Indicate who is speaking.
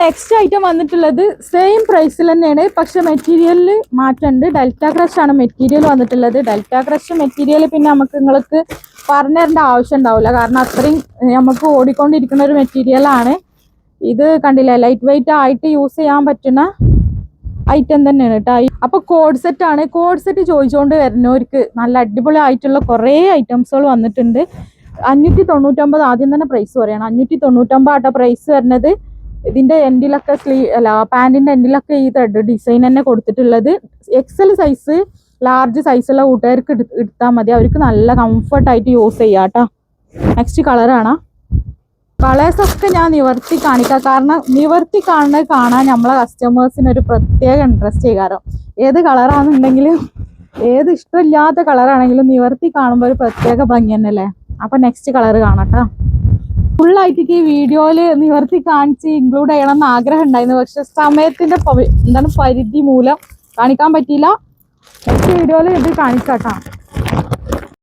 Speaker 1: Next item വന്നിട്ടുള്ളത് same പ്രൈസിൽ തന്നെയാണ്, പക്ഷെ മെറ്റീരിയലിൽ മാറ്റമുണ്ട്. ഡെൽറ്റ ക്രഷ് ആണ് മെറ്റീരിയൽ വന്നിട്ടുള്ളത്. ഡെൽറ്റ ക്രഷ് മെറ്റീരിയൽ പിന്നെ നമുക്ക് നിങ്ങൾക്ക് പറഞ്ഞു തരേണ്ട ആവശ്യം ഉണ്ടാവില്ല, കാരണം അത്രയും നമുക്ക് ഓടിക്കൊണ്ടിരിക്കുന്ന ഒരു മെറ്റീരിയലാണ്. ഇത് കണ്ടില്ലേ, ലൈറ്റ് വെയിറ്റ് ആയിട്ട് യൂസ് ചെയ്യാൻ പറ്റുന്ന ഐറ്റം തന്നെയാണ് കേട്ടോ. അപ്പൊ കോഡ് സെറ്റ് ആണ്. കോഡ് സെറ്റ് ചോദിച്ചുകൊണ്ട് വരുന്നവർക്ക് നല്ല അടിപൊളി ആയിട്ടുള്ള കുറേ ഐറ്റംസുകൾ വന്നിട്ടുണ്ട്. 599 ആദ്യം തന്നെ പ്രൈസ് പറയണം. 599 ആട്ടോ പ്രൈസ് വരുന്നത്. ഇതിന്റെ എൻഡിലൊക്കെ പാന്റിന്റെ എൻഡിലൊക്കെ ഈ ത്രെഡ് ഡിസൈൻ തന്നെ കൊടുത്തിട്ടുള്ളത്. എക്സൽ സൈസ് ലാർജ് സൈസുള്ള കൂട്ടുകാർക്ക് എടുത്താൽ മതി, അവർക്ക് നല്ല കംഫർട്ടായിട്ട് യൂസ് ചെയ്യാം കേട്ടോ. നെക്സ്റ്റ് കളറാണ്. കളേഴ്സൊക്കെ ഞാൻ നിവർത്തി കാണിക്കാം, കാരണം നിവർത്തി കാണാൻ നമ്മളെ കസ്റ്റമേഴ്സിന് ഒരു പ്രത്യേക ഇൻട്രസ്റ്റ് ചെയ്യാറും. ഏത് കളറാണെന്നുണ്ടെങ്കിലും ഏത് ഇഷ്ടമില്ലാത്ത കളറാണെങ്കിലും നിവർത്തി കാണുമ്പോൾ ഒരു പ്രത്യേക ഭംഗി തന്നെയല്ലേ. അപ്പൊ നെക്സ്റ്റ് കളർ കാണാട്ടോ. ഫുള്ളായിട്ട് ഈ വീഡിയോയിൽ നിവർത്തി കാണിച്ച് ഇൻക്ലൂഡ് ചെയ്യണമെന്ന് ആഗ്രഹം ഉണ്ടായിരുന്നു, പക്ഷെ സമയത്തിന്റെ പരിധി മൂലം കാണിക്കാൻ പറ്റിയില്ല. നെക്സ്റ്റ് വീഡിയോയിൽ ഇത് കാണിക്കാട്ടോ.